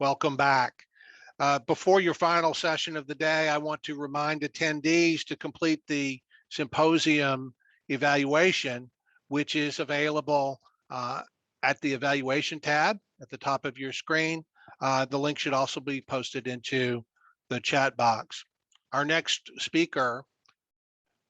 Welcome back. Before your final session of the day, I want to remind attendees to complete the symposium evaluation, which is available at the evaluation tab at the top of your screen. The link should also be posted into the chat box. Our next speaker,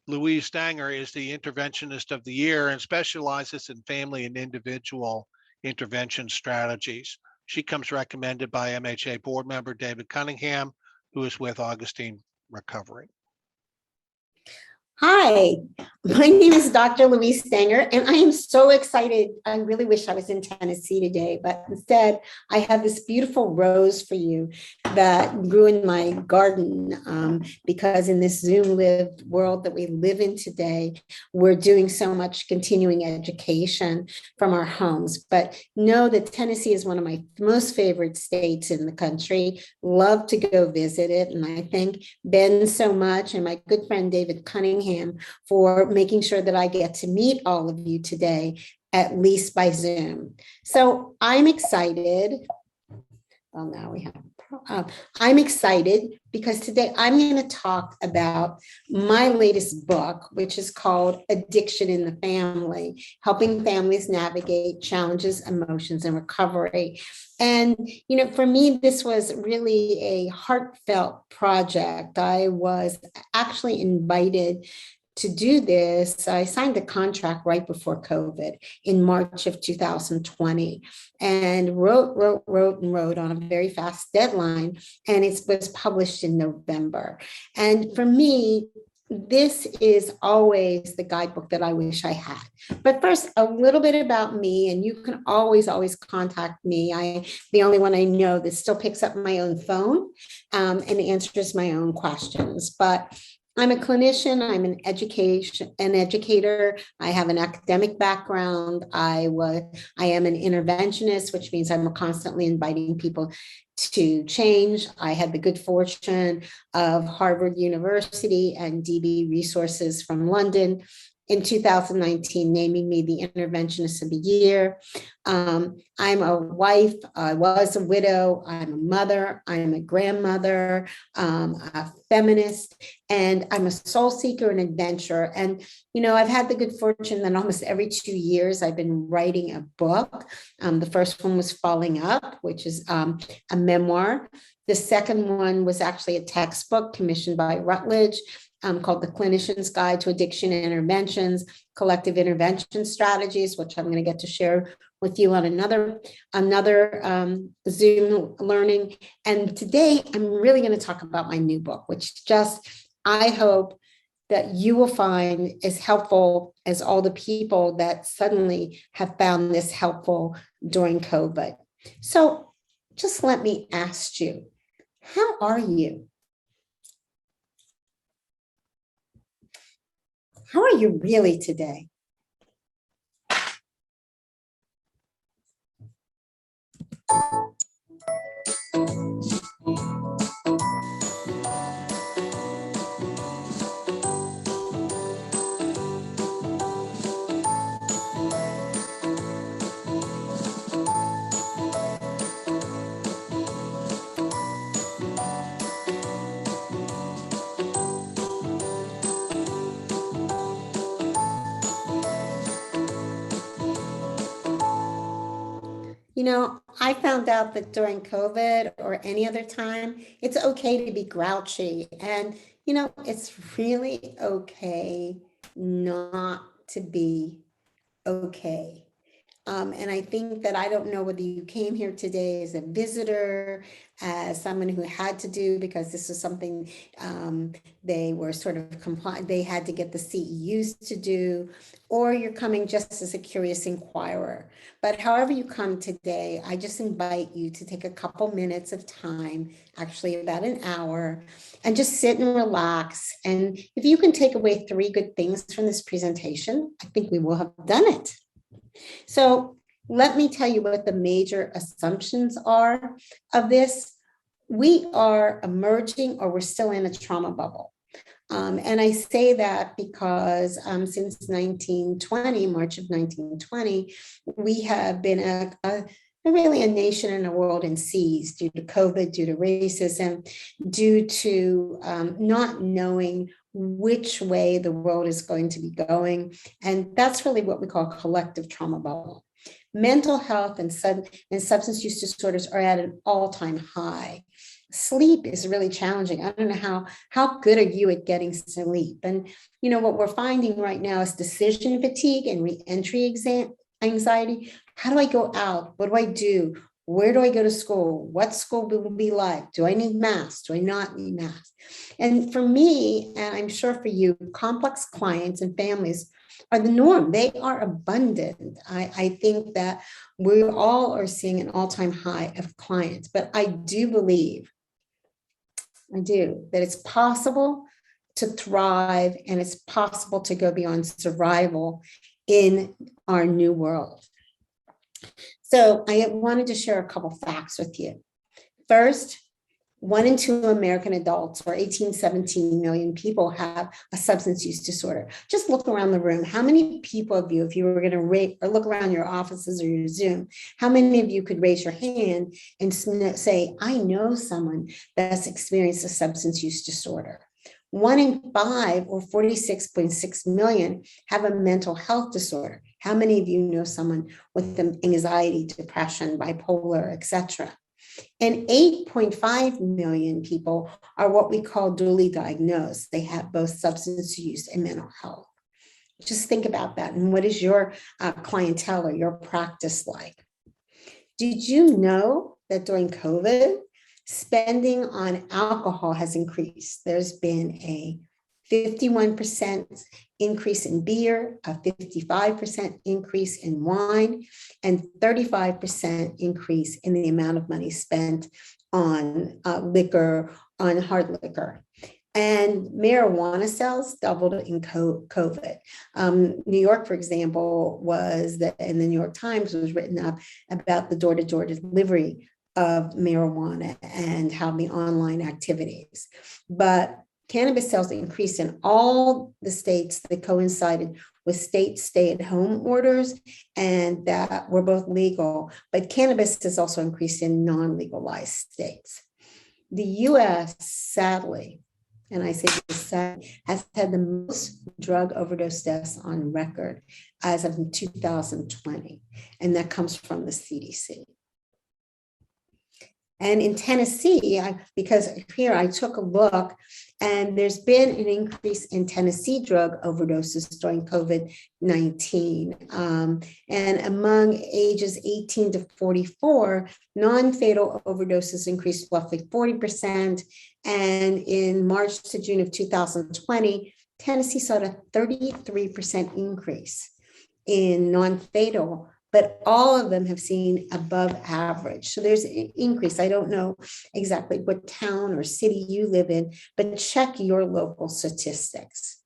Louise Stanger, is the interventionist of the year and specializes in family and individual intervention strategies. She comes recommended by MHA board member David Cunningham, who is with Augustine Recovery. Hi, my name is Dr. Louise Stanger, and I am so excited. I really wish I was in Tennessee today, but instead I have this beautiful rose for you that grew in my garden because in this Zoom lived world that we live in today, we're doing so much continuing education from our homes. But know that Tennessee is one of my most favorite states in the country. Love to go visit it. And I thank Ben so much and my good friend David Cunningham for making sure that I get to meet all of you today, at least by Zoom. So I'm excited. Well, now we have, I'm excited because today I'm going to talk about my latest book, which is called Addiction in the Family, Helping Families Navigate Challenges, Emotions, and Recovery. And, you know, for me, this was really a heartfelt project. I was actually invited to do this. I signed a contract right before COVID in March of 2020 and wrote on a very fast deadline. And it was published in November. And for me, this is always the guidebook that I wish I had. But first, a little bit about me, and you can always contact me. I'm the only one I know that still picks up my own phone and answers my own questions. But I'm a clinician, I'm an educator, I have an academic background, I am an interventionist, which means I'm constantly inviting people to change. I had the good fortune of Harvard University and DB Resources from London in 2019, naming me the Interventionist of the Year. I'm a wife, I was a widow, I'm a mother, I'm a grandmother, a feminist, and I'm a soul seeker and adventurer. And, you know, I've had the good fortune that almost every 2 years I've been writing a book. The first one was Falling Up, which is a memoir. The second one was actually a textbook commissioned by Routledge, called The Clinician's Guide to Addiction Interventions, Collective Intervention Strategies, which I'm going to get to share with you on another Zoom learning. And today I'm really going to talk about my new book, which just, I hope that you will find as helpful as all the people that suddenly have found this helpful during COVID. So just let me ask you, how are you? How are you really today? You know, I found out that during COVID or any other time, it's okay to be grouchy. And, you know, it's really okay not to be okay. And I think that I don't know whether you came here today as a visitor, as someone who had to do, because this is something they were sort of they had to get the CEUs to do, or you're coming just as a curious inquirer. But however you come today, I just invite you to take a couple minutes of time, actually about an hour, and just sit and relax. And if you can take away 3 good things from this presentation, I think we will have done it. So let me tell you what the major assumptions are of this. We are emerging, or we're still in a trauma bubble. And I say that because since 1920, March of 1920, we have been a we're really a nation and a world in seas due to COVID, due to racism, due to not knowing which way the world is going to be going. And that's really what we call collective trauma bubble. Mental health and substance use disorders are at an all-time high. Sleep is really challenging. I don't know how good are you at getting sleep? And what we're finding right now is decision fatigue and re-entry anxiety. How do I go out? What do I do? Where do I go to school? What school will be like? Do I need masks? Do I not need masks? And for me, and I'm sure for you, complex clients and families are the norm. They are abundant. I think that we all are seeing an all-time high of clients, but I do believe, that it's possible to thrive and it's possible to go beyond survival in our new world. So I wanted to share a couple facts with you. First, 1 in 2 American adults, or 17 million people, have a substance use disorder. Just look around the room. How many people of you, if you were going to rate or look around your offices or your Zoom, how many of you could raise your hand and say, I know someone that's experienced a substance use disorder? 1 in 5, or 46.6 million, have a mental health disorder. How many of you know someone with anxiety, depression, bipolar, etc.? And 8.5 million people are what we call dually diagnosed. They have both substance use and mental health. Just think about that. And what is your clientele or your practice like? Did you know that during COVID, spending on alcohol has increased? There's been a 51% increase in beer, a 55% increase in wine, and 35% increase in the amount of money spent on liquor, on hard liquor. And marijuana sales doubled in COVID. New York, for example, in the New York Times was written up about the door-to-door delivery of marijuana and how the online activities. But cannabis sales increased in all the states that coincided with state stay-at-home orders and that were both legal, but cannabis has also increased in non-legalized states. The US, sadly, and I say sadly, has had the most drug overdose deaths on record as of 2020, and that comes from the CDC. And in Tennessee, because here I took a look, and there's been an increase in Tennessee drug overdoses during COVID-19. And among ages 18 to 44, non-fatal overdoses increased roughly 40%. And in March to June of 2020, Tennessee saw a 33% increase in non-fatal, but all of them have seen above average. So there's an increase. I don't know exactly what town or city you live in, but check your local statistics.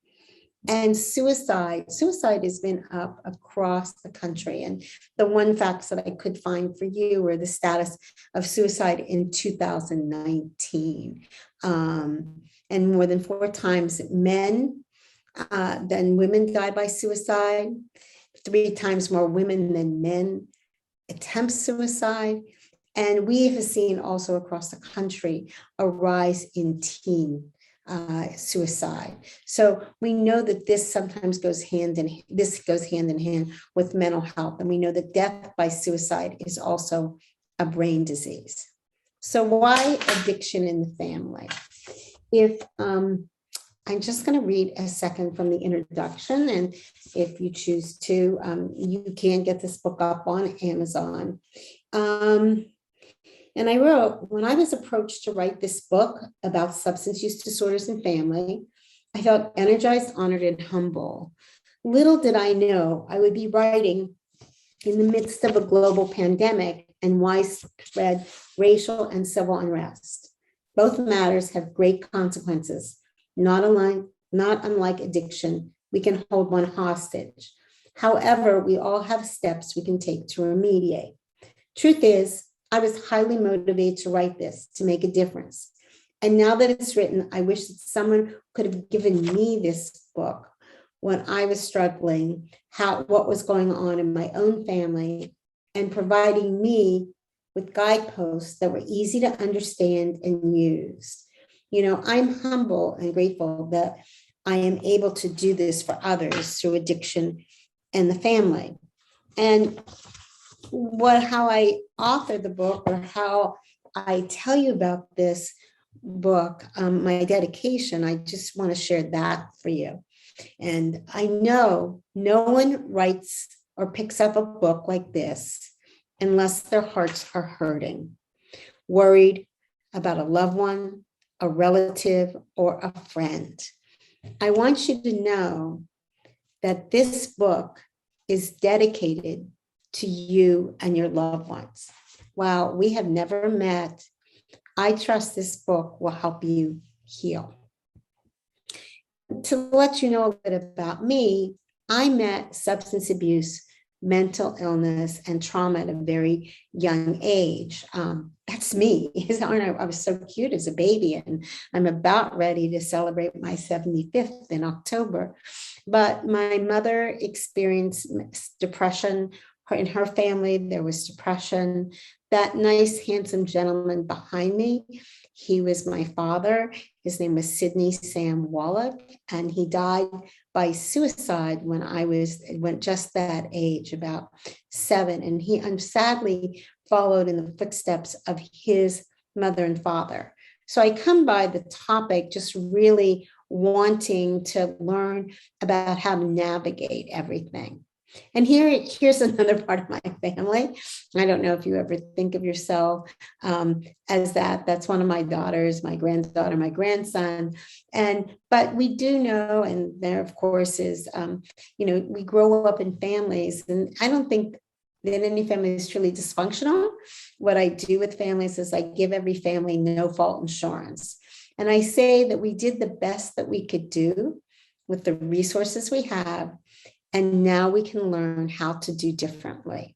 And suicide has been up across the country. And the one facts that I could find for you were the status of suicide in 2019. And more than 4 times men than women died by suicide. 3 times more women than men attempt suicide. And we have seen also across the country a rise in teen suicide. So we know that this sometimes goes hand in hand with mental health. And we know that death by suicide is also a brain disease. So why addiction in the family? I'm just going to read a second from the introduction, and if you choose to, you can get this book up on Amazon. And I wrote, when I was approached to write this book about substance use disorders in family, I felt energized, honored, and humble. Little did I know I would be writing in the midst of a global pandemic and widespread racial and civil unrest. Both matters have great consequences. Not unlike addiction, we can hold one hostage. However, we all have steps we can take to remediate. Truth is, I was highly motivated to write this, to make a difference. And now that it's written, I wish that someone could have given me this book when I was struggling, what was going on in my own family and providing me with guideposts that were easy to understand and use. I'm humble and grateful that I am able to do this for others through addiction and the family. And how I author the book, or how I tell you about this book, my dedication, I just want to share that for you. And I know no one writes or picks up a book like this unless their hearts are hurting, worried about a loved one, a relative, or a friend. I want you to know that this book is dedicated to you and your loved ones. While we have never met, I trust this book will help you heal. To let you know a bit about me, I met substance abuse, mental illness, and trauma at a very young age. That's me. I was so cute as a baby, and I'm about ready to celebrate my 75th in October. But my mother experienced depression. In her family, there was depression. That nice, handsome gentleman behind me, he was my father. His name was Sidney Sam Wallach, and he died by suicide when I went just that age, about 7. And he sadly followed in the footsteps of his mother and father. So I come by the topic just really wanting to learn about how to navigate everything. And here's another part of my family. I don't know if you ever think of yourself as that. That's one of my daughters, my granddaughter, my grandson. But we do know, and there, of course, is, we grow up in families, and I don't think that any family is truly dysfunctional. What I do with families is I give every family no-fault insurance. And I say that we did the best that we could do with the resources we have, and now we can learn how to do differently.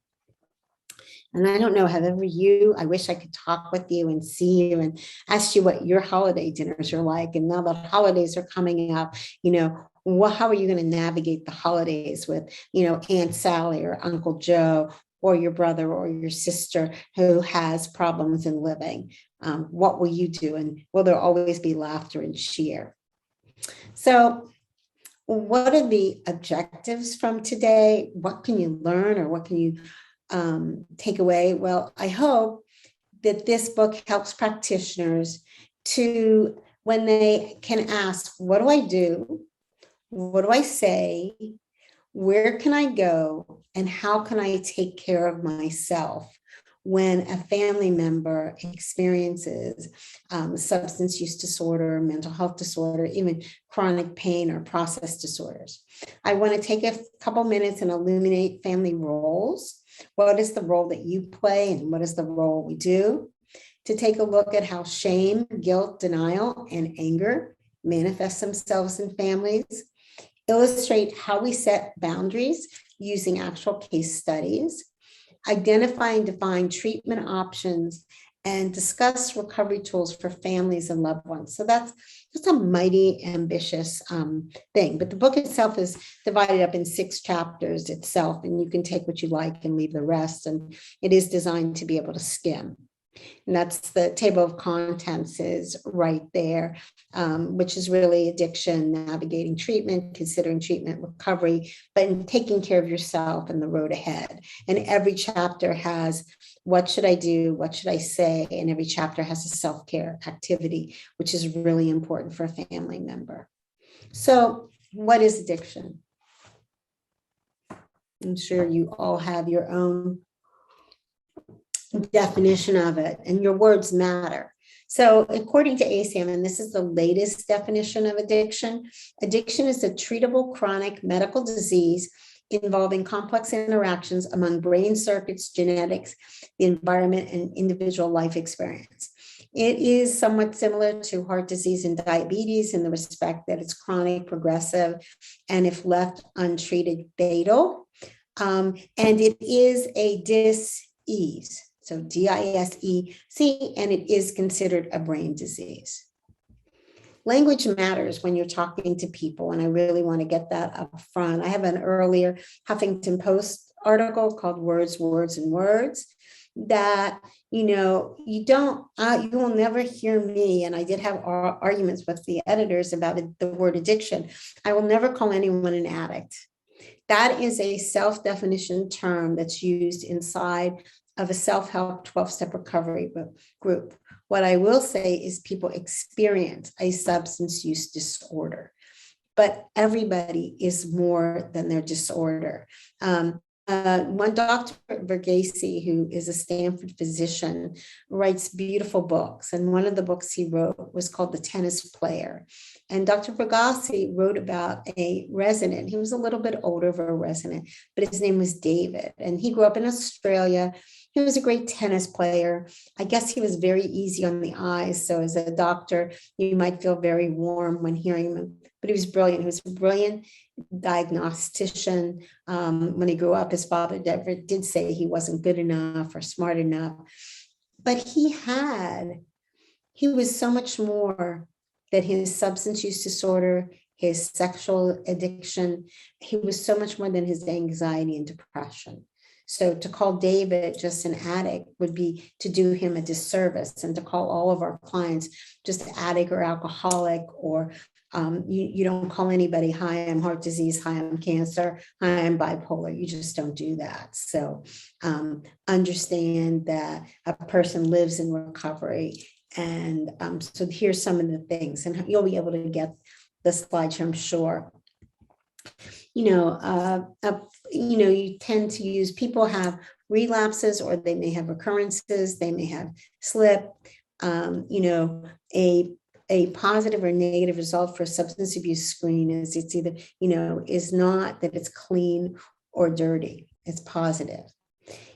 And I don't know, however I wish I could talk with you and see you and ask you what your holiday dinners are like. And now the holidays are coming up, how are you going to navigate the holidays with, Aunt Sally or Uncle Joe, or your brother or your sister who has problems in living? What will you do? And will there always be laughter and cheer? So what are the objectives from today? What can you learn, or what can you take away? Well, I hope that this book helps practitioners to, when they can ask, what do I do? What do I say? Where can I go? And how can I take care of myself when a family member experiences substance use disorder, mental health disorder, even chronic pain or process disorders? I want to take a couple minutes and illuminate family roles. What is the role that you play, and what is the role we do? To take a look at how shame, guilt, denial, and anger manifest themselves in families. Illustrate how we set boundaries using actual case studies. Identify and define treatment options, and discuss recovery tools for families and loved ones. So that's a mighty ambitious thing. But the book itself is divided up in 6 chapters itself, and you can take what you like and leave the rest. And it is designed to be able to skim. And that's the table of contents is right there, which is really addiction, navigating treatment, considering treatment, recovery, but in taking care of yourself and the road ahead. And every chapter has, what should I do? What should I say? And every chapter has a self-care activity, which is really important for a family member. So what is addiction? I'm sure you all have your own definition of it, and your words matter. So according to ASAM, and this is the latest definition of addiction, addiction is a treatable chronic medical disease involving complex interactions among brain circuits, genetics, the environment, and individual life experience. It is somewhat similar to heart disease and diabetes in the respect that it's chronic, progressive, and if left untreated, fatal. And it is a dis-ease. So D-I-S-E-C, and it is considered a brain disease. Language matters when you're talking to people, and I really want to get that up front. I have an earlier Huffington Post article called Words, Words, and Words that, you will never hear me. And I did have arguments with the editors about the word addiction. I will never call anyone an addict. That is a self-definition term that's used inside of a self-help 12-step recovery group. What I will say is people experience a substance use disorder, but everybody is more than their disorder. One Dr. Verghese, who is a Stanford physician, writes beautiful books. And one of the books he wrote was called The Tennis Player. And Dr. Verghese wrote about a resident. He was a little bit older of a resident, but his name was David. And he grew up in Australia. He was a great tennis player. I guess he was very easy on the eyes. So as a doctor, you might feel very warm when hearing him. But he was brilliant. He was a brilliant diagnostician. When he grew up, his father did say he wasn't good enough or smart enough. But he was so much more than his substance use disorder, his sexual addiction. He was so much more than his anxiety and depression. So to call David just an addict would be to do him a disservice, and to call all of our clients just addict or alcoholic, or you don't call anybody, hi, I'm heart disease, hi, I'm cancer, hi, I'm bipolar. You just don't do that. So understand that a person lives in recovery. And so here's some of the things, and you'll be able to get the slides here, I'm sure. You tend to use, people have relapses, or they may have recurrences, they may have slip. A positive or negative result for a substance abuse screen is it's either, is not that it's clean or dirty, it's positive.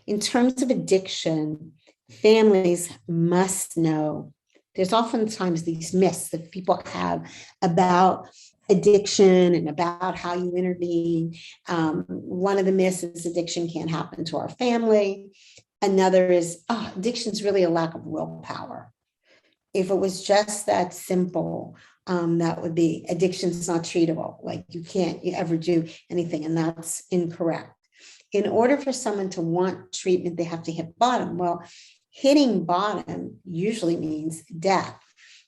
In terms of addiction, families must know, there's oftentimes these myths that people have about addiction and about how you intervene. One of the myths is addiction can't happen to our family. Another is, addiction is really a lack of willpower. If it was just that simple, that would be, addiction's not treatable. Like you can't ever do anything, and that's incorrect. In order for someone to want treatment, they have to hit bottom. Well, hitting bottom usually means death.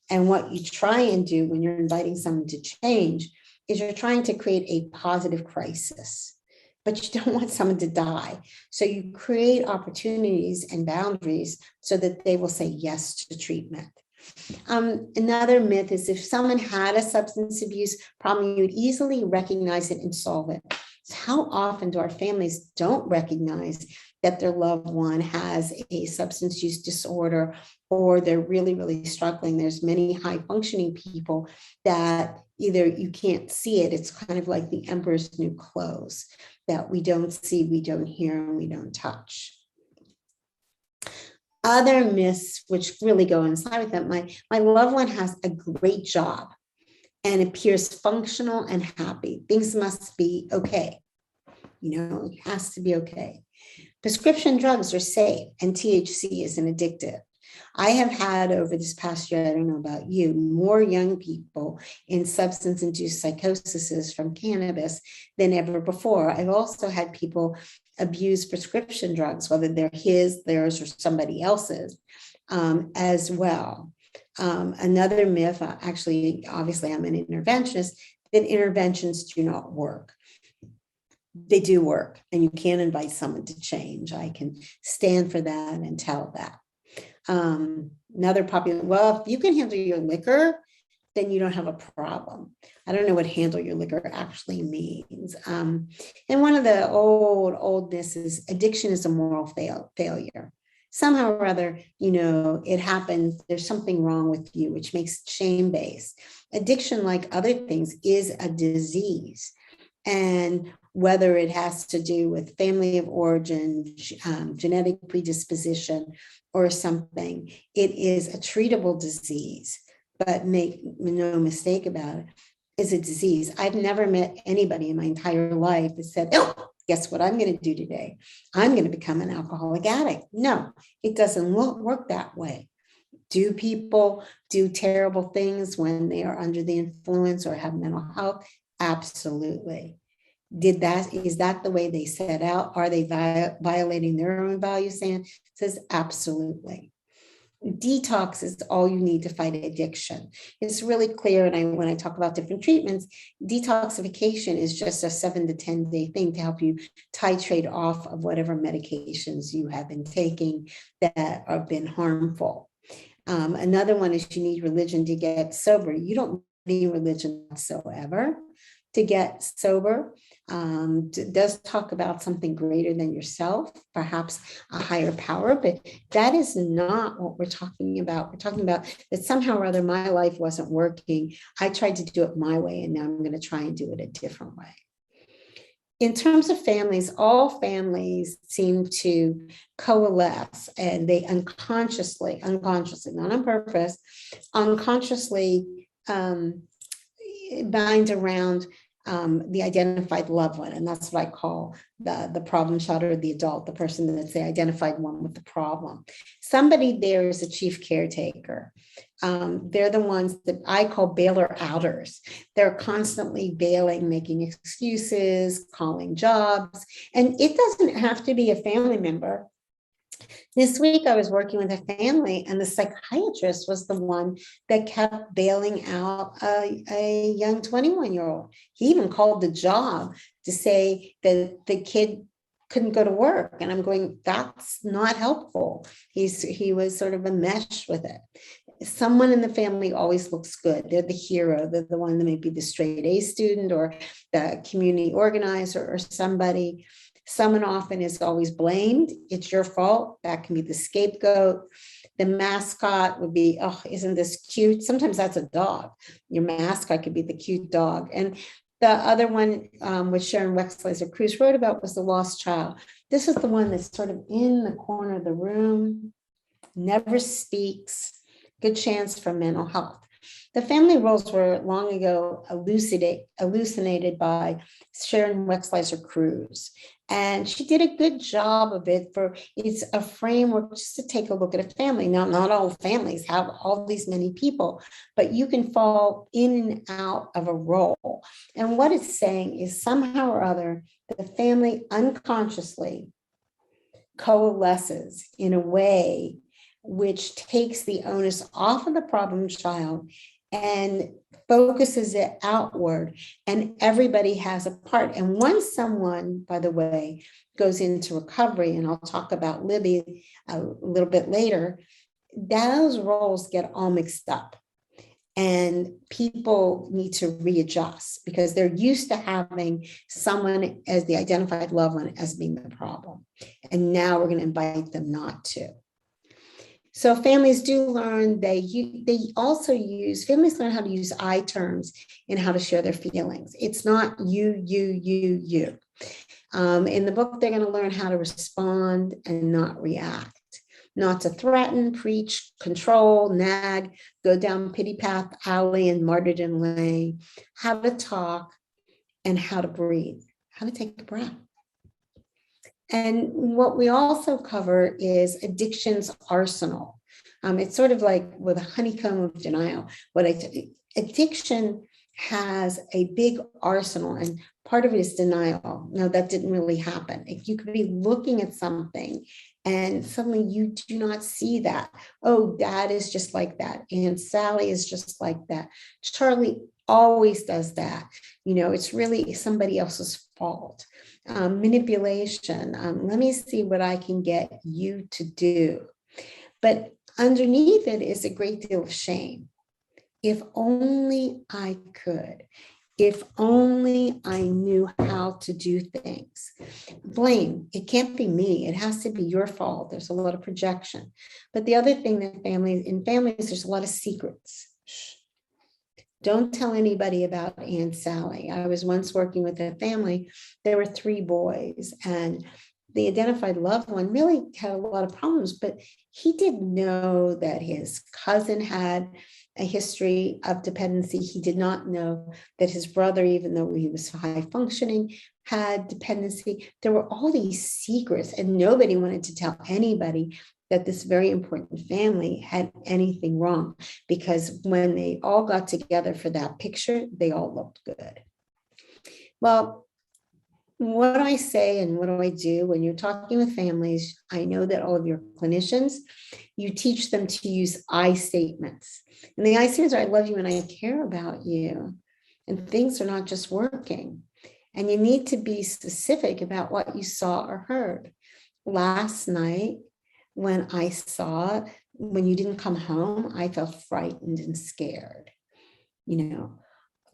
And what you try and do when you're inviting someone to change is you're trying to create a positive crisis, but you don't want someone to die. So you create opportunities and boundaries so that they will say yes to treatment. Another myth is if someone had a substance abuse problem, you would easily recognize it and solve it. So how often do our families don't recognize that their loved one has a substance use disorder, or they're really, really struggling? There's many high functioning people that either you can't see it. It's kind of like the emperor's new clothes that we don't see, we don't hear, and we don't touch. Other myths which really go inside with that, my loved one has a great job and appears functional and happy. Things must be okay. It has to be okay. Prescription drugs are safe, and THC isn't addictive. I have had over this past year, I don't know about you, more young people in substance-induced psychosis from cannabis than ever before. I've also had people abuse prescription drugs, whether they're theirs, or somebody else's, as well. Another myth, actually, obviously I'm an interventionist, that interventions do not work. They do work, and you can invite someone to change. I can stand for that and tell that. Another popular, well, if you can handle your liquor, then you don't have a problem. I don't know what handle your liquor actually means. And one of the old is addiction is a moral failure. Somehow or other, it happens, there's something wrong with you, which makes it shame-based. Addiction, like other things, is a disease. And whether it has to do with family of origin, genetic predisposition, or something, it is a treatable disease. But make no mistake about it, it's a disease. I've never met anybody in my entire life that said, oh, guess what I'm going to do today? I'm going to become an alcoholic addict. No, it doesn't work that way. Do people do terrible things when they are under the influence or have mental health? Absolutely. Is that the way they set out? Are they violating their own values? And says, absolutely. Detox is all you need to fight addiction. It's really clear. And when I talk about different treatments, detoxification is just a 7 to 10 day thing to help you titrate off of whatever medications you have been taking that have been harmful. Another one is you need religion to get sober. You don't need religion whatsoever to get sober. Does talk about something greater than yourself, perhaps a higher power, but that is not what we're talking about. We're talking about that somehow or other my life wasn't working. I tried to do it my way, and now I'm going to try and do it a different way. In terms of families, all families seem to coalesce, and they unconsciously, not on purpose, unconsciously bind around the identified loved one. And that's what I call the problem child, or the adult, the person that's the identified one with the problem. Somebody there is a chief caretaker. They're the ones that I call bailer outers. They're constantly bailing, making excuses, calling jobs. And it doesn't have to be a family member. This week, I was working with a family, and the psychiatrist was the one that kept bailing out a young 21-year-old. He even called the job to say that the kid couldn't go to work. And I'm going, that's not helpful. He was sort of enmeshed with it. Someone in the family always looks good. They're the hero. They're the one that may be the straight A student or the community organizer or somebody. Someone often is always blamed. It's your fault. That can be the scapegoat. The mascot would be, oh, isn't this cute? Sometimes that's a dog. Your mascot could be the cute dog. And the other one, which Sharon Wexler-Cruz wrote about, was the lost child. This is the one that's sort of in the corner of the room, never speaks, good chance for mental health. The family roles were long ago elucidated by Sharon Wexler-Cruz. And she did a good job of it. It's a framework just to take a look at a family. Now, not all families have all these many people, but you can fall in and out of a role. And what it's saying is somehow or other, the family unconsciously coalesces in a way which takes the onus off of the problem child and focuses it outward, and everybody has a part. And once someone, by the way, goes into recovery, and I'll talk about Libby a little bit later, those roles get all mixed up. And people need to readjust because they're used to having someone as the identified loved one as being the problem. And now we're going to invite them not to. So families do learn, families learn how to use I terms in how to share their feelings. It's not you. In the book, they're going to learn how to respond and not react, not to threaten, preach, control, nag, go down pity path alley and martyrdom lane, how to talk and how to breathe, how to take a breath. And what we also cover is addiction's arsenal. It's sort of like with a honeycomb of denial. Addiction has a big arsenal, and part of it is denial. No, that didn't really happen. If you could be looking at something and suddenly you do not see that. Oh, Dad is just like that. Aunt Sally is just like that. Charlie always does that. It's really somebody else's fault. Manipulation. Let me see what I can get you to do. But underneath it is a great deal of shame. If only I could. If only I knew how to do things. Blame. It can't be me. It has to be your fault. There's a lot of projection. But the other thing that in families, there's a lot of secrets. Shh. Don't tell anybody about Aunt Sally. I was once working with a family. There were 3 boys, and the identified loved one really had a lot of problems, but he didn't know that his cousin had a history of dependency. He did not know that his brother, even though he was high functioning, had dependency. There were all these secrets, and nobody wanted to tell anybody that this very important family had anything wrong, because when they all got together for that picture, they all looked good. Well, what do I say and what do I do when you're talking with families? I know that all of your clinicians, you teach them to use I statements. And the I statements are, I love you and I care about you. And things are not just working. And you need to be specific about what you saw or heard. Last night, when you didn't come home, I felt frightened and scared.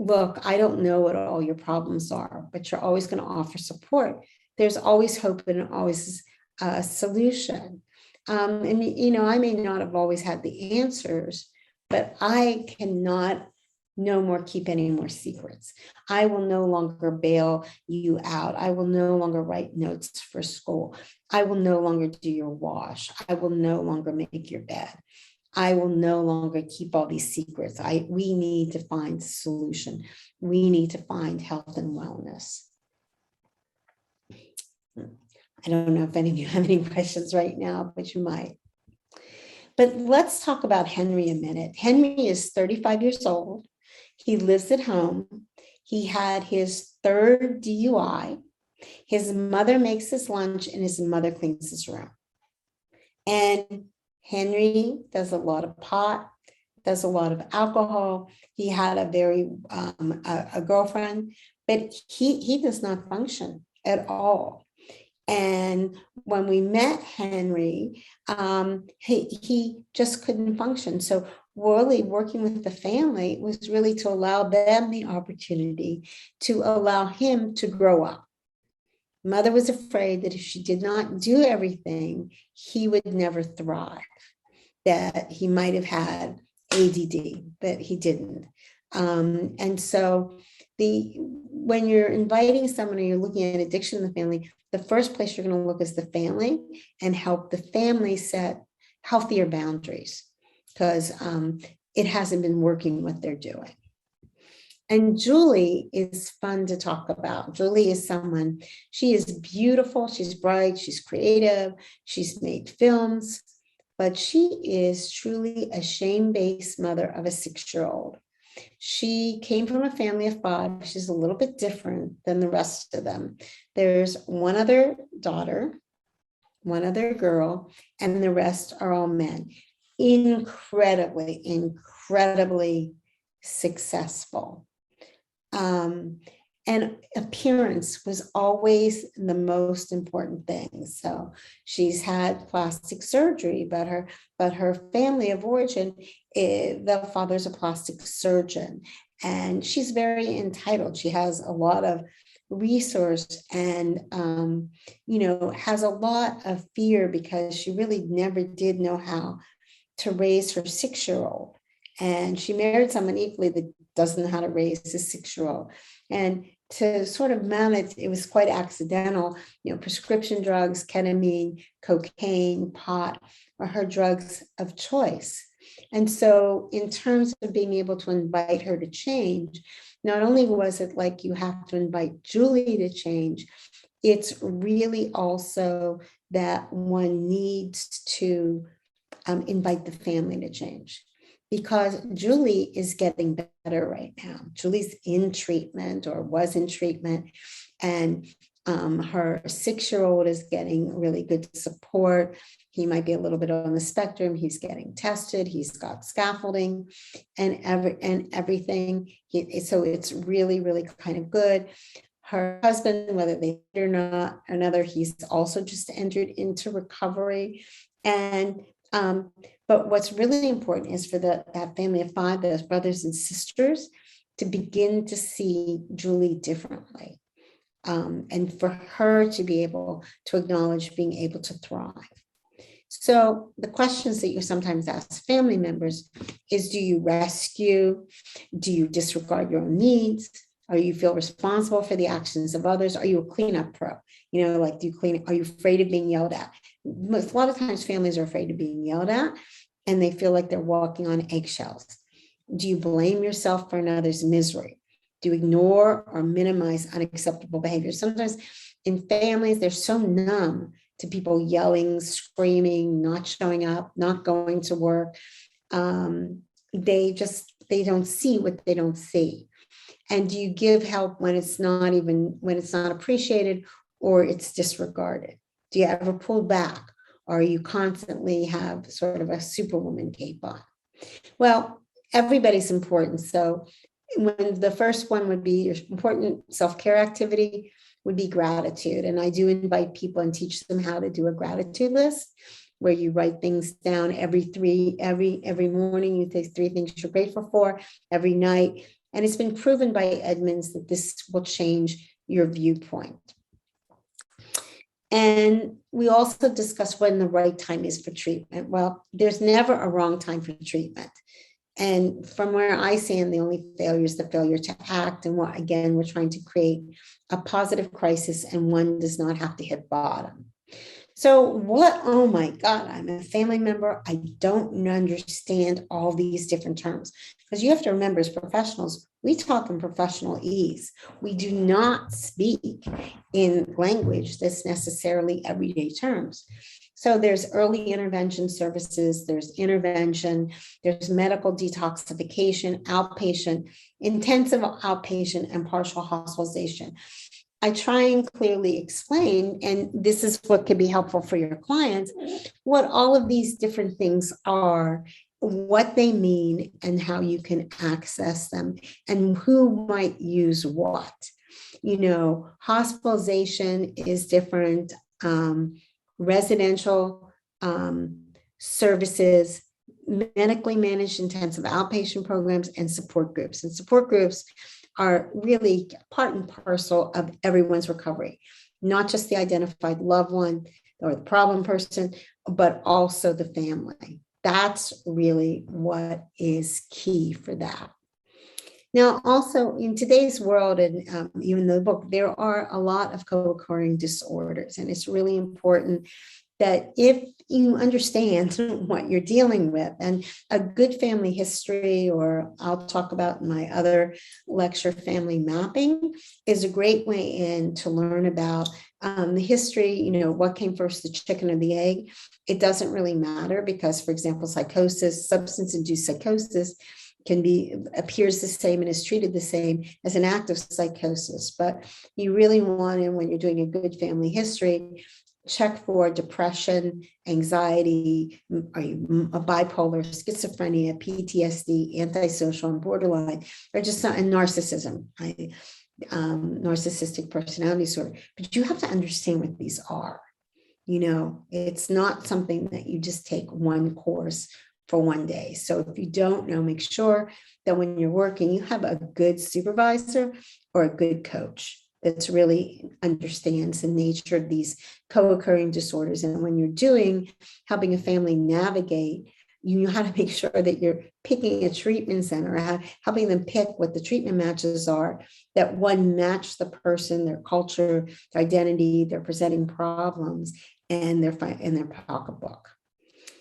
Look, I don't know what all your problems are, but you're always going to offer support. There's always hope and always a solution. I may not have always had the answers, but I cannot no more keep any more secrets. I will no longer bail you out. I will no longer write notes for school. I will no longer do your wash. I will no longer make your bed. I will no longer keep all these secrets. We need to find a solution. We need to find health and wellness. I don't know if any of you have any questions right now, but you might. But let's talk about Henry a minute. Henry is 35 years old. He lives at home. He had his third DUI. His mother makes his lunch and his mother cleans his room. And Henry does a lot of pot, does a lot of alcohol. He had a girlfriend, but he does not function at all. And when we met Henry, he just couldn't function. So really working with the family was really to allow them the opportunity to allow him to grow up. Mother was afraid that if she did not do everything, he would never thrive, that he might have had ADD, but he didn't. And so when you're inviting someone or you're looking at addiction in the family, the first place you're going to look is the family and help the family set healthier boundaries, because it hasn't been working what they're doing. And Julie is fun to talk about. Julie is someone, she is beautiful, she's bright, she's creative, she's made films, but she is truly a shame-based mother of a 6-year-old. She came from a family of 5. She's a little bit different than the rest of them. There's one other daughter, one other girl, and the rest are all men. Incredibly successful. And appearance was always the most important thing. So she's had plastic surgery, but her family of origin, the father's a plastic surgeon, and she's very entitled. She has a lot of resource and, has a lot of fear because she really never did know how to raise her 6-year-old. And she married someone equally that doesn't know how to raise a 6-year-old. And to sort of manage, it was quite accidental. Prescription drugs, ketamine, cocaine, pot are her drugs of choice. And so in terms of being able to invite her to change, not only was it like you have to invite Julie to change, it's really also that one needs to invite the family to change. Because Julie is getting better right now. Julie's in treatment or was in treatment, and her 6-year-old is getting really good support. He might be a little bit on the spectrum. He's getting tested. He's got scaffolding and everything. So it's really, really kind of good. Her husband, whether they did or not, he's also just entered into recovery. And but what's really important is for that family of 5, those brothers and sisters, to begin to see Julie differently, and for her to be able to acknowledge being able to thrive. So the questions that you sometimes ask family members is, do you rescue? Do you disregard your own needs? Or you feel responsible for the actions of others? Are you a cleanup pro? Do you clean? Are you afraid of being yelled at? A lot of times families are afraid of being yelled at, and they feel like they're walking on eggshells. Do you blame yourself for another's misery? Do you ignore or minimize unacceptable behavior? Sometimes in families, they're so numb to people yelling, screaming, not showing up, not going to work. They don't see what they don't see. And do you give help when it's not appreciated or it's disregarded? Do you ever pull back, or you constantly have sort of a superwoman cape on? Well, everybody's important. So when the first one would be your important self-care activity would be gratitude. And I do invite people and teach them how to do a gratitude list, where you write things down every morning. You say 3 things you're grateful for every night. And it's been proven by Edmonds that this will change your viewpoint. And we also discuss when the right time is for treatment. Well, there's never a wrong time for treatment. And from where I stand, the only failure is the failure to act. And again, we're trying to create a positive crisis, and one does not have to hit bottom. So oh my God, I'm a family member. I don't understand all these different terms. Because you have to remember, as professionals, we talk in professional ease. We do not speak in language that's necessarily everyday terms. So there's early intervention services, there's intervention, there's medical detoxification, outpatient, intensive outpatient, and partial hospitalization. I try and clearly explain, and this is what could be helpful for your clients, what all of these different things are, what they mean, and how you can access them, and who might use what. Hospitalization is different. Residential services, medically managed intensive outpatient programs, and support groups. And support groups are really part and parcel of everyone's recovery, not just the identified loved one or the problem person, but also the family. That's really what is key for that. Now, also in today's world, and even the book, there are a lot of co-occurring disorders, and it's really important that if you understand what you're dealing with, and a good family history, or I'll talk about in my other lecture, family mapping, is a great way in to learn about the history, what came first, the chicken or the egg. It doesn't really matter because, for example, psychosis, substance-induced psychosis, appears the same and is treated the same as an active psychosis. But you really want to, when you're doing a good family history, check for depression, anxiety, bipolar, schizophrenia, PTSD, antisocial, and borderline, or just and narcissism, narcissistic personality disorder. But you have to understand what these are. It's not something that you just take one course for one day. So if you don't know, make sure that when you're working, you have a good supervisor or a good coach that's really understands the nature of these co-occurring disorders. And when you're helping a family navigate, you know how to make sure that you're picking a treatment center, helping them pick what the treatment matches are, that one match the person, their culture, their identity, their presenting problems, and their pocketbook.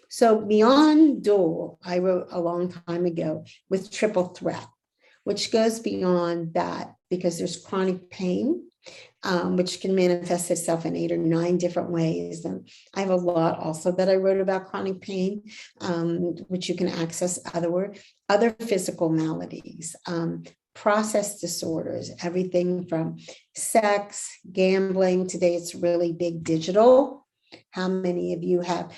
So beyond dual, I wrote a long time ago with triple threat, which goes beyond that because there's chronic pain, which can manifest itself in 8 or 9 different ways. And I have a lot also that I wrote about chronic pain, which you can access other physical maladies, process disorders, everything from sex, gambling. Today, it's really big digital. How many of you have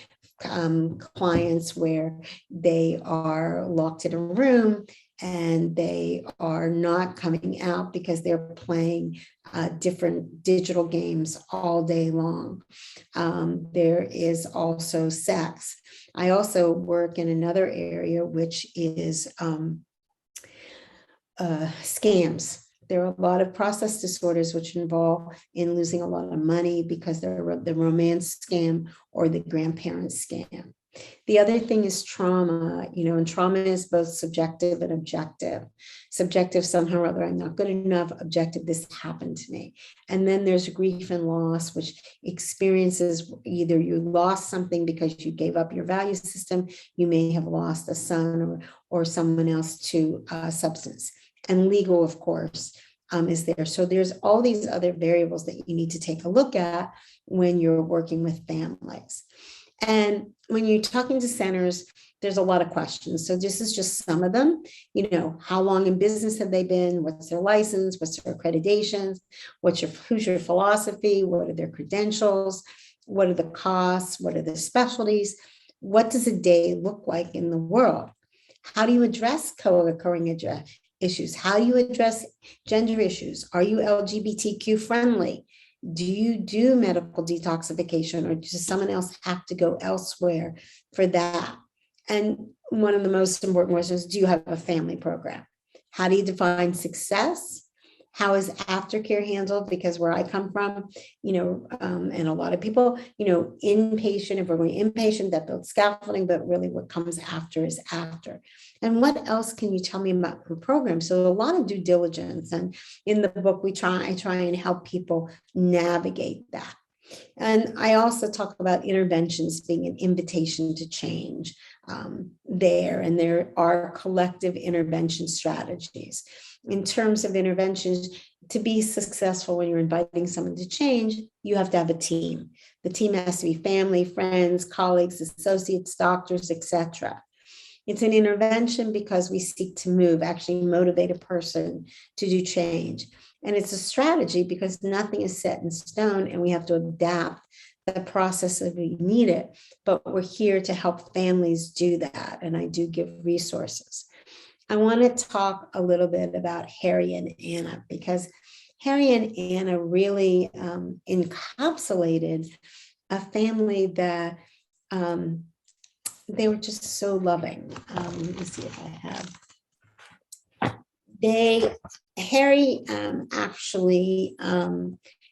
clients where they are locked in a room and they are not coming out because they're playing different digital games all day long? There is also sex. I also work in another area, which is scams. There are a lot of process disorders which involve in losing a lot of money because they're the romance scam or the grandparent scam. The other thing is trauma, and trauma is both subjective and objective. Subjective, somehow or other, I'm not good enough. Objective, this happened to me. And then there's grief and loss, which experiences either you lost something because you gave up your value system, you may have lost a son or someone else to substance. And legal, of course, is there. So there's all these other variables that you need to take a look at when you're working with families. And when you're talking to centers, there's a lot of questions. So this is just some of them. How long in business have they been? What's their license? What's their accreditations? Who's your philosophy? What are their credentials? What are the costs? What are the specialties? What does a day look like in the world? How do you address co-occurring issues? How do you address gender issues? Are you LGBTQ friendly? Do you do medical detoxification, or does someone else have to go elsewhere for that? And one of the most important questions, do you have a family program? How do you define success? How is aftercare handled? Because where I come from, and a lot of people, inpatient, if we're going inpatient, that builds scaffolding, but really what comes after is after. And what else can you tell me about the program? So a lot of due diligence. And in the book, I try and help people navigate that. And I also talk about interventions being an invitation to change there. And there are collective intervention strategies. In terms of interventions, to be successful when you're inviting someone to change, you have to have a team. The team has to be family, friends, colleagues, associates, doctors, etc. It's an intervention because we seek to move, actually motivate a person to do change. And it's a strategy because nothing is set in stone and we have to adapt the process as we need it. But we're here to help families do that. And I do give resources. I want to talk a little bit about Harry and Anna, because Harry and Anna really encapsulated a family that they were just so loving. Let me see if I have. Harry actually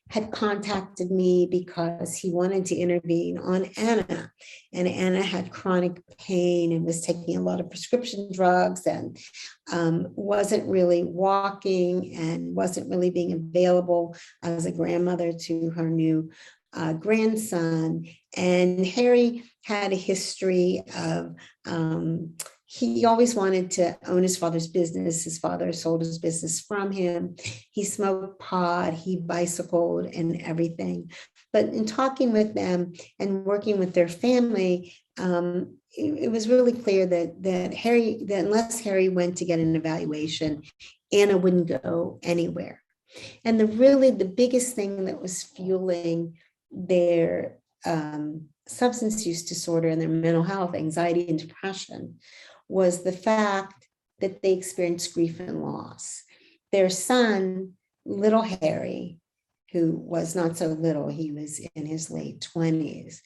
had contacted me because he wanted to intervene on Anna. And Anna had chronic pain and was taking a lot of prescription drugs and wasn't really walking and wasn't really being available as a grandmother to her new grandson. And Harry had a history of he always wanted to own his father's business. His father sold his business from him. He smoked pot, he bicycled and everything. But in talking with them and working with their family, it was really clear that unless Harry went to get an evaluation, Anna wouldn't go anywhere. And the biggest thing that was fueling their substance use disorder and their mental health, anxiety and depression, was the fact that they experienced grief and loss. Their son, little Harry, who was not so little, he was in his late 20s,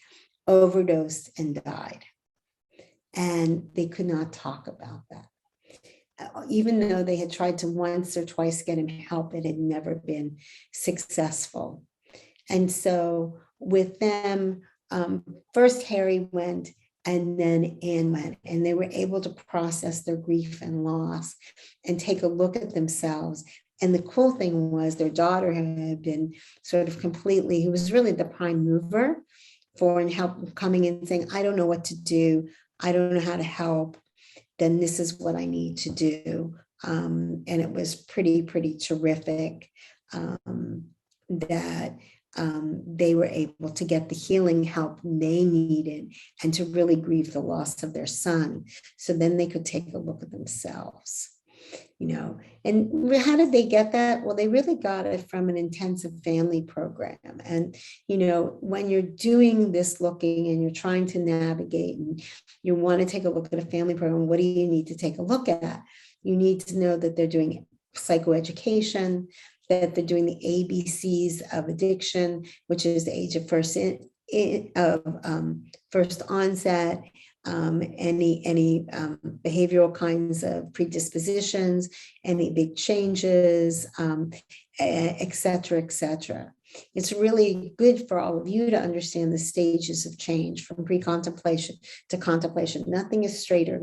overdosed and died. And they could not talk about that. Even though they had tried to once or twice get him help, it had never been successful. And so with them, first Harry went and then Anne went, and they were able to process their grief and loss and take a look at themselves. And the cool thing was their daughter had been sort of completely, who was really the prime mover for and help coming in saying, I don't know what to do. I don't know how to help. Then this is what I need to do. And it was pretty terrific that they were able to get the healing help they needed and to really grieve the loss of their son. So then they could take a look at themselves, And how did they get that? Well, they really got it from an intensive family program. And, when you're doing this looking and you're trying to navigate and you want to take a look at a family program, what do you need to take a look at? You need to know that they're doing psychoeducation, that they're doing the ABCs of addiction, which is the age of first onset, any behavioral kinds of predispositions, any big changes, et cetera. It's really good for all of you to understand the stages of change from pre-contemplation to contemplation. Nothing is straight or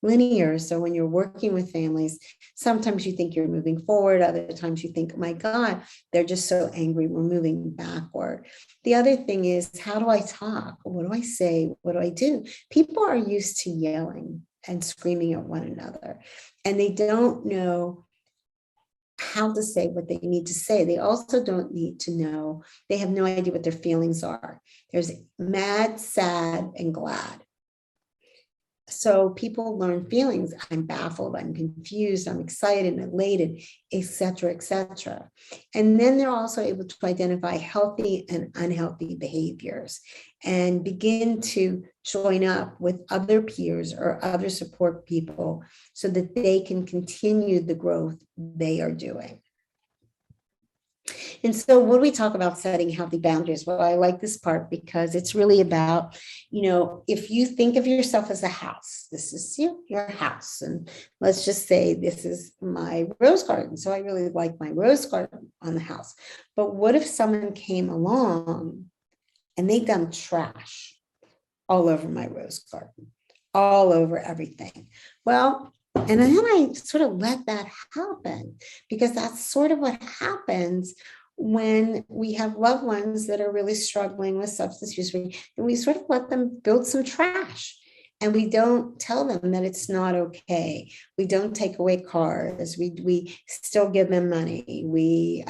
linear. So when you're working with families, sometimes you think you're moving forward. Other times you think, oh my God, they're just so angry. We're moving backward. The other thing is, how do I talk? What do I say? What do I do? People are used to yelling and screaming at one another, and they don't know how to say what they need to say. They also don't need to know, they have no idea what their feelings are. There's mad, sad, and glad. So people learn feelings. I'm baffled, I'm confused, I'm excited, elated, etc., etc. And then they're also able to identify healthy and unhealthy behaviors and begin to join up with other peers or other support people so that they can continue the growth they are doing. And so when we talk about setting healthy boundaries, well, I like this part because it's really about, if you think of yourself as a house, this is your house. And let's just say this is my rose garden. So I really like my rose garden on the house. But what if someone came along and they dumped trash all over my rose garden, all over everything? Well, and then I sort of let that happen, because that's sort of what happens when we have loved ones that are really struggling with substance use, and we sort of let them build some trash. And we don't tell them that it's not okay. We don't take away cars. We still give them money. We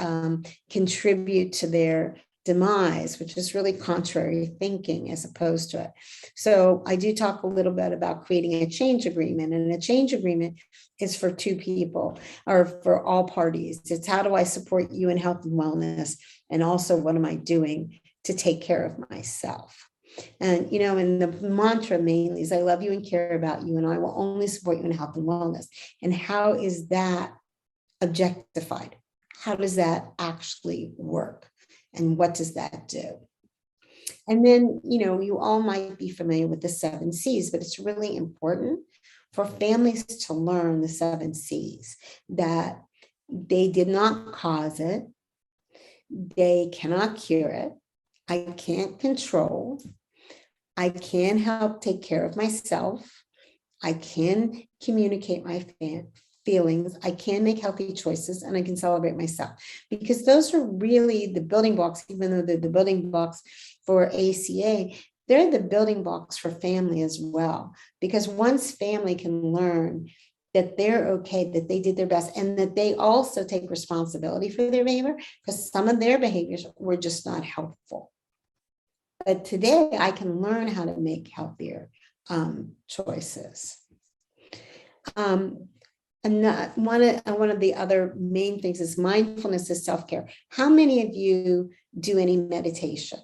contribute to their demise, which is really contrary thinking as opposed to it. So I do talk a little bit about creating a change agreement, and a change agreement is for two people or for all parties. It's how do I support you in health and wellness? And also, what am I doing to take care of myself? And, and the mantra mainly is I love you and care about you, and I will only support you in health and wellness. And how is that objectified? How does that actually work? And what does that do? And then, you all might be familiar with the 7 C's, but it's really important for families to learn the 7 C's, that they did not cause it. They cannot cure it. I can't control. I can help take care of myself. I can communicate my feelings. I can make healthy choices, and I can celebrate myself, because those are really the building blocks. Even though they're the building blocks for ACA, they're the building blocks for family as well. Because once family can learn that they're okay, that they did their best, and that they also take responsibility for their behavior, because some of their behaviors were just not helpful. But today I can learn how to make healthier choices. And one of the other main things is mindfulness is self-care. How many of you do any meditation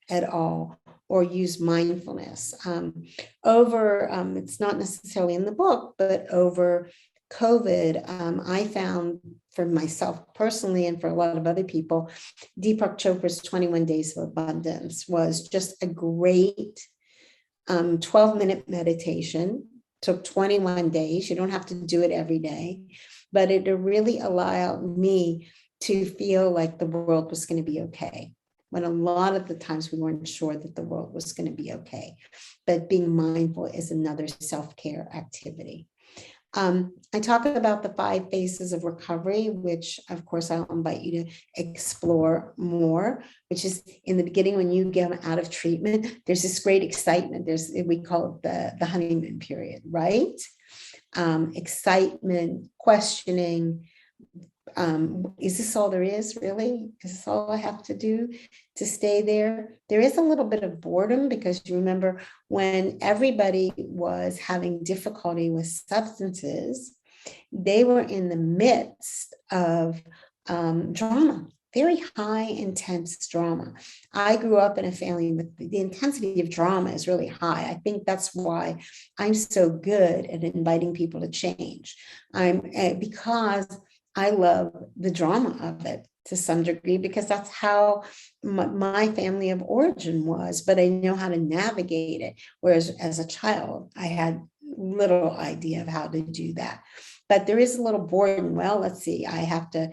at all or use mindfulness? It's not necessarily in the book, but over COVID, I found for myself personally and for a lot of other people, Deepak Chopra's 21 Days of Abundance was just a great 12-minute meditation. Took 21 days. You don't have to do it every day, but it really allowed me to feel like the world was going to be okay, when a lot of the times we weren't sure that the world was going to be okay. But being mindful is another self-care activity. I talk about the 5 phases of recovery, which of course I'll invite you to explore more, which is in the beginning when you get out of treatment, there's this great excitement. We call it the honeymoon period, right? Excitement, questioning. Is this all there is, really? Is this all I have to do to stay there? There is a little bit of boredom, because you remember when everybody was having difficulty with substances, they were in the midst of drama, very high intense drama. I grew up in a family with the intensity of drama is really high. I think that's why I'm so good at inviting people to change. Because I love the drama of it to some degree, because that's how my family of origin was, but I know how to navigate it. Whereas as a child, I had little idea of how to do that. But there is a little boredom. Well, let's see, I have to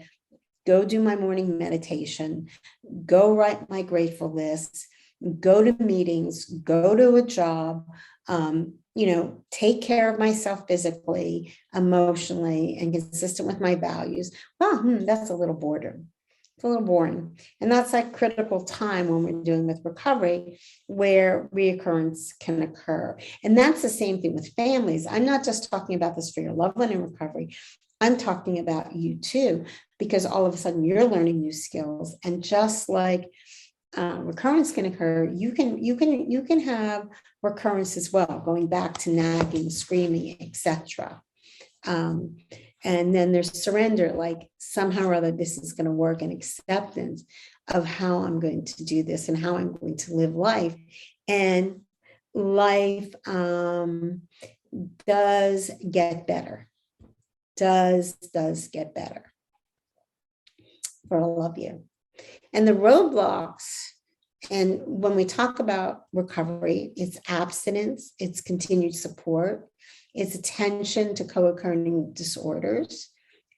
go do my morning meditation, go write my grateful list, go to meetings, go to a job, take care of myself physically, emotionally, and consistent with my values. Well, that's a little boredom. It's a little boring. And that's that critical time when we're dealing with recovery where reoccurrence can occur. And that's the same thing with families. I'm not just talking about this for your loved one in recovery. I'm talking about you too, because all of a sudden you're learning new skills. And just like recurrence can occur, you can have recurrence as well, going back to nagging, screaming, etc. And then there's surrender, like somehow or other this is going to work, and acceptance of how I'm going to do this and how I'm going to live life. And life does get better, does get better for all of you. And the roadblocks, and when we talk about recovery, it's abstinence, it's continued support, it's attention to co-occurring disorders,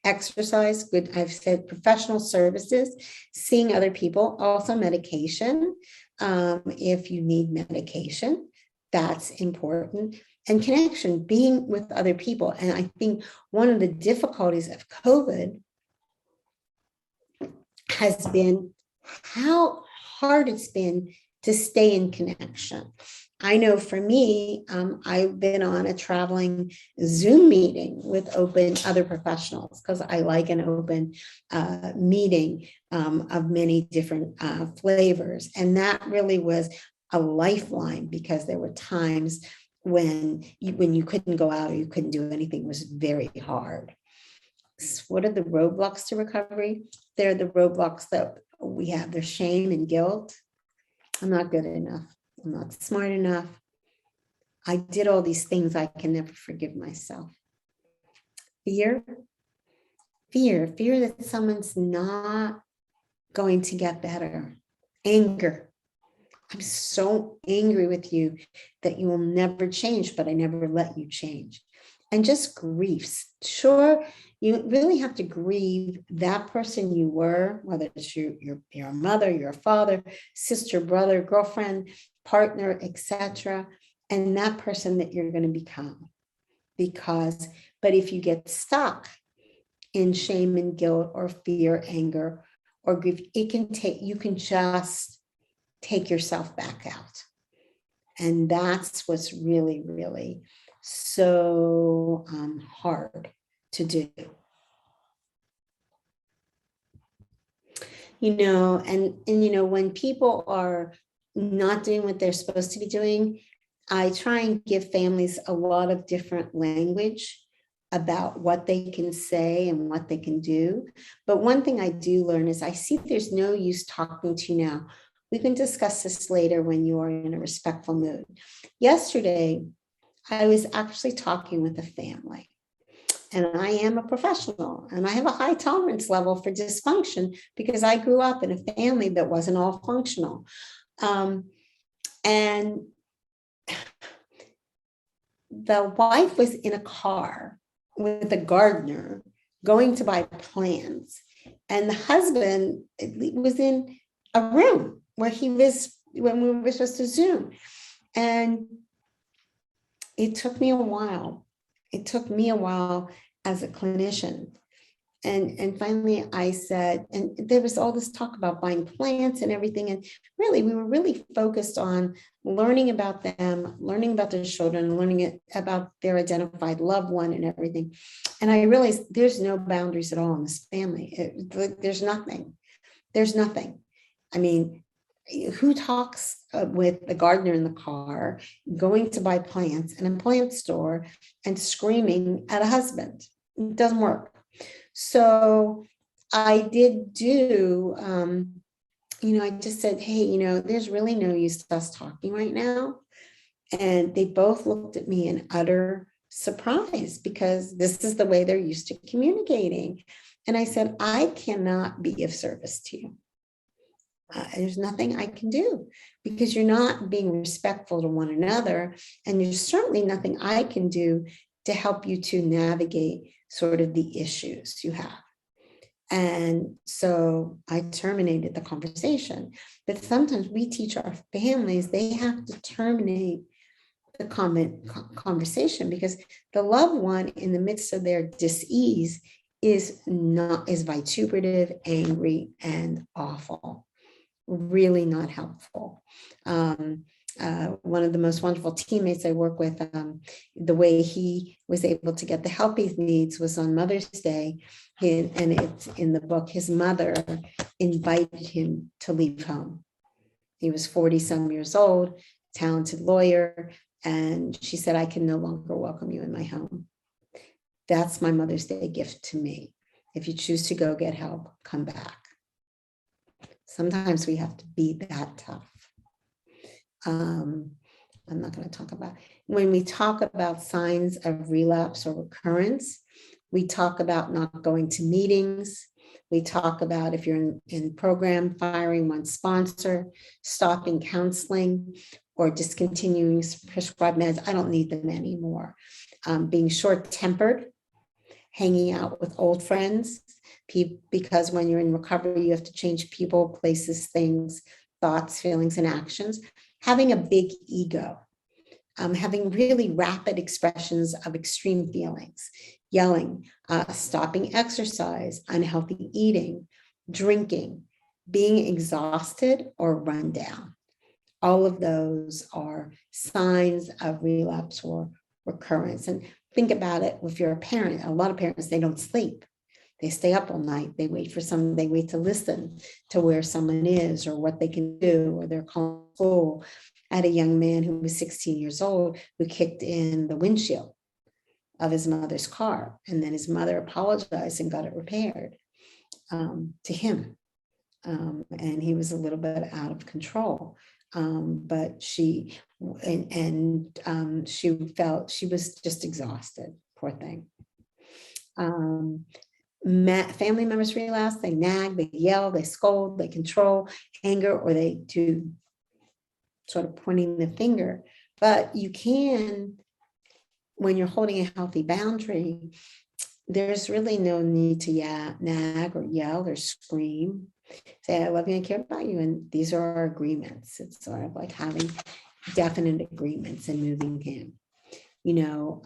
exercise, good, I've said professional services, seeing other people, also medication. If you need medication, that's important. And connection, being with other people. And I think one of the difficulties of COVID has been how hard it's been to stay in connection. I know for me, I've been on a traveling Zoom meeting with open other professionals because I like an open meeting of many different flavors. And that really was a lifeline, because there were times when you couldn't go out or you couldn't do anything. It was very hard. So what are the roadblocks to recovery? They're the roadblocks that we have. There's shame and guilt. I'm not good enough. I'm not smart enough. I did all these things. I can never forgive myself. Fear that someone's not going to get better. Anger. I'm so angry with you that you will never change, but I never let you change. And just griefs. Sure, you really have to grieve that person you were, whether it's your mother, your father, sister, brother, girlfriend, partner, etc., and that person that you're going to become. But if you get stuck in shame and guilt or fear, anger, or grief, you can just take yourself back out. And that's what's really, really so hard to do. And when people are not doing what they're supposed to be doing, I try and give families a lot of different language about what they can say and what they can do. But one thing I do learn is I see there's no use talking to you now. We can discuss this later when you are in a respectful mood. Yesterday, I was actually talking with a family, and I am a professional and I have a high tolerance level for dysfunction because I grew up in a family that wasn't all functional. And the wife was in a car with a gardener going to buy plants, and the husband was in a room where he was when we were supposed to Zoom. And it took me a while. It took me a while as a clinician. And finally I said, and there was all this talk about buying plants and everything. And really, we were really focused on learning about them, learning about their children, learning about their identified loved one and everything. And I realized there's no boundaries at all in this family. There's nothing. There's nothing. I mean, who talks with the gardener in the car, going to buy plants in a plant store and screaming at a husband? It doesn't work. So I did do, I just said, hey, there's really no use to us talking right now. And they both looked at me in utter surprise because this is the way they're used to communicating. And I said, I cannot be of service to you. There's nothing I can do because you're not being respectful to one another. And there's certainly nothing I can do to help you to navigate sort of the issues you have. And so I terminated the conversation. But sometimes we teach our families, they have to terminate the conversation because the loved one in the midst of their dis-ease is vituperative, angry, and awful. Really not helpful. one of the most wonderful teammates I work with, the way he was able to get the help he needs was on Mother's Day. And it's in the book, his mother invited him to leave home. He was 40 some years old, talented lawyer. And she said, I can no longer welcome you in my home. That's my Mother's Day gift to me. If you choose to go get help, come back. Sometimes we have to be that tough. I'm not going to talk about, when we talk about signs of relapse or recurrence, we talk about not going to meetings. We talk about, if you're in program, firing one sponsor, stopping counseling, or discontinuing prescribed meds. I don't need them anymore. Being short-tempered, hanging out with old friends, because when you're in recovery, you have to change people, places, things, thoughts, feelings, and actions. Having a big ego, having really rapid expressions of extreme feelings, yelling, stopping exercise, unhealthy eating, drinking, being exhausted or run down. All of those are signs of relapse or recurrence. And think about it, if you're a parent, a lot of parents, they don't sleep. They stay up all night. They wait to listen to where someone is or what they can do, or they're calling school. I had a young man who was 16 years old who kicked in the windshield of his mother's car. And then his mother apologized and got it repaired to him. And he was a little bit out of control. But she felt she was just exhausted, poor thing. Family members relapse, they nag, they yell, they scold, they control, anger, or they do sort of pointing the finger. But you can, when you're holding a healthy boundary, there's really no need to nag or yell or scream. Say, I love you and care about you. And these are our agreements. It's sort of like having definite agreements and moving in. You know,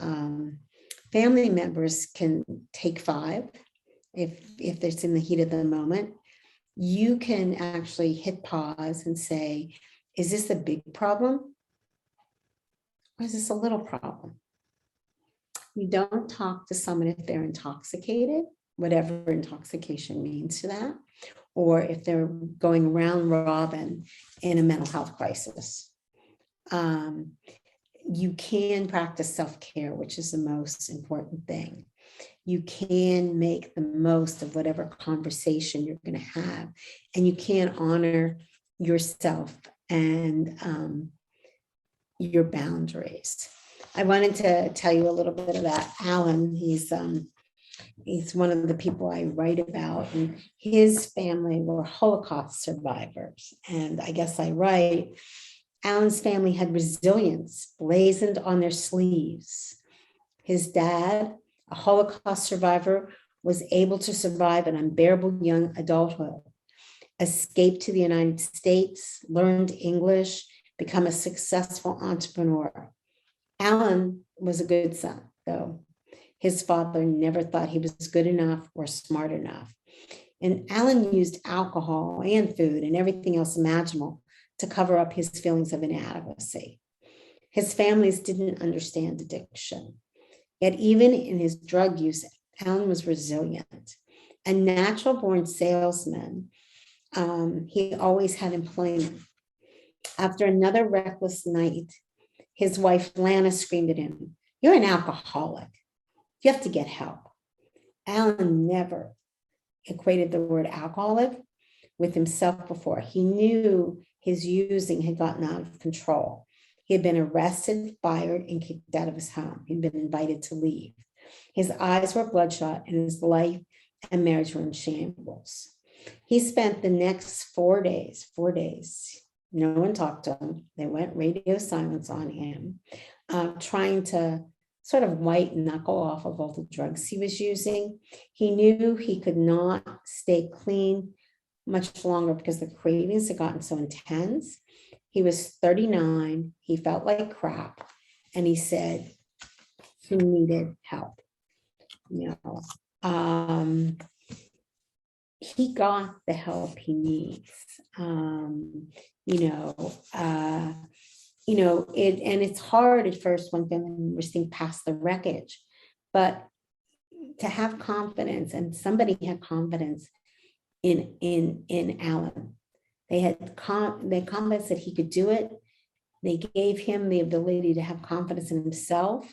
family members can take 5 if there's in the heat of the moment. You can actually hit pause and say, is this a big problem? Or is this a little problem? You don't talk to someone if they're intoxicated, whatever intoxication means to that, or if they're going round robin in a mental health crisis. You can practice self-care, which is the most important thing. You can make the most of whatever conversation you're going to have, and you can honor yourself and your boundaries. I wanted to tell you a little bit about Alan. He's one of the people I write about, and his family were Holocaust survivors. And I guess I write, Alan's family had resilience blazoned on their sleeves. His dad, a Holocaust survivor, was able to survive an unbearable young adulthood, escape to the United States, learned English, become a successful entrepreneur. Alan was a good son, though. His father never thought he was good enough or smart enough. And Alan used alcohol and food and everything else imaginable to cover up his feelings of inadequacy. His families didn't understand addiction. Yet even in his drug use, Alan was resilient. A natural-born salesman, he always had employment. After another reckless night, his wife, Lana, screamed at him, "You're an alcoholic. You have to get help." Alan never equated the word alcoholic with himself before. He knew his using had gotten out of control. He had been arrested, fired, and kicked out of his home. He'd been invited to leave. His eyes were bloodshot, and his life and marriage were in shambles. He spent the next 4 days, no one talked to him. They went radio silence on him, trying to sort of white knuckle off of all the drugs he was using. He knew he could not stay clean much longer because the cravings had gotten so intense. He was 39. He felt like crap. And he said he needed help. You know, he got the help he needs. it's hard at first when family members think past the wreckage, but to have confidence, and somebody had confidence in Alan. They had confidence that he could do it. They gave him the ability to have confidence in himself.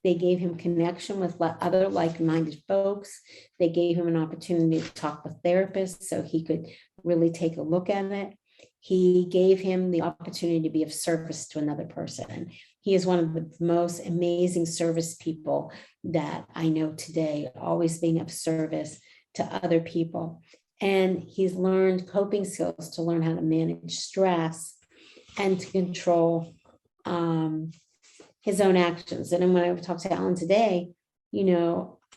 They gave him connection with other like-minded folks. They gave him an opportunity to talk with therapists so he could really take a look at it. He gave him the opportunity to be of service to another person. He is one of the most amazing service people that I know today, always being of service to other people. And he's learned coping skills to learn how to manage stress and to control his own actions. And when I talked to Alan today,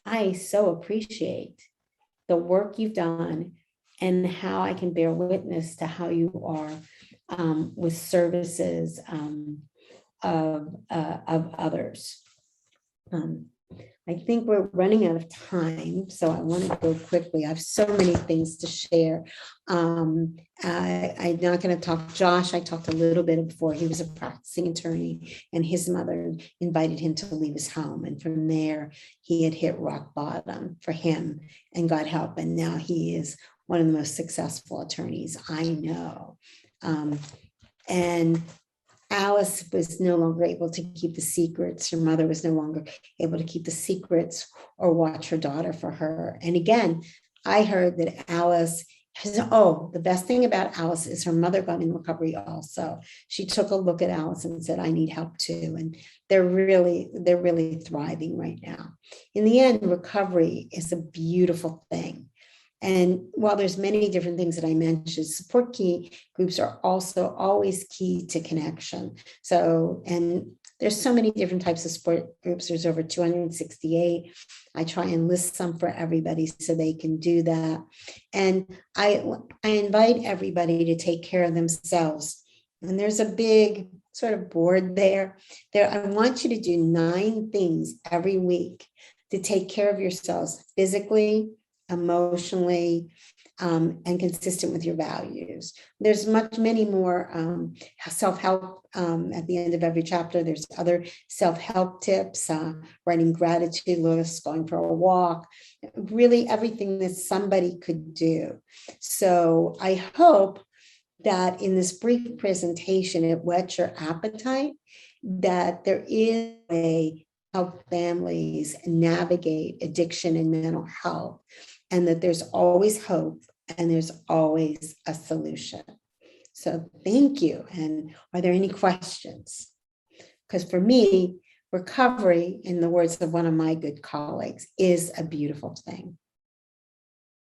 I so appreciate the work you've done and how I can bear witness to how you are with services of others. I think we're running out of time, so I want to go quickly. I have so many things to share. I'm not going to talk Josh. I talked a little bit before. He was a practicing attorney, and his mother invited him to leave his home. And from there, he had hit rock bottom for him and got help. And now he is one of the most successful attorneys I know. And Alice was no longer able to keep the secrets. Her mother was no longer able to keep the secrets or watch her daughter for her. And again, I heard that Alice the best thing about Alice is her mother got in recovery also. She took a look at Alice and said, I need help too. And they're really thriving right now. In the end, recovery is a beautiful thing. And while there's many different things that I mentioned, support key groups are also always key to connection. So, and there's so many different types of support groups. There's over 268. I try and list some for everybody so they can do that. And I invite everybody to take care of themselves. And there's a big sort of board there. I want you to do 9 things every week to take care of yourselves physically, emotionally, and consistent with your values. There's many more self-help at the end of every chapter. There's other self-help tips, writing gratitude lists, going for a walk, really everything that somebody could do. So I hope that in this brief presentation, it whets your appetite, that there is a way to help families navigate addiction and mental health, and that there's always hope and there's always a solution. So thank you. And are there any questions? Because for me, recovery, in the words of one of my good colleagues, is a beautiful thing.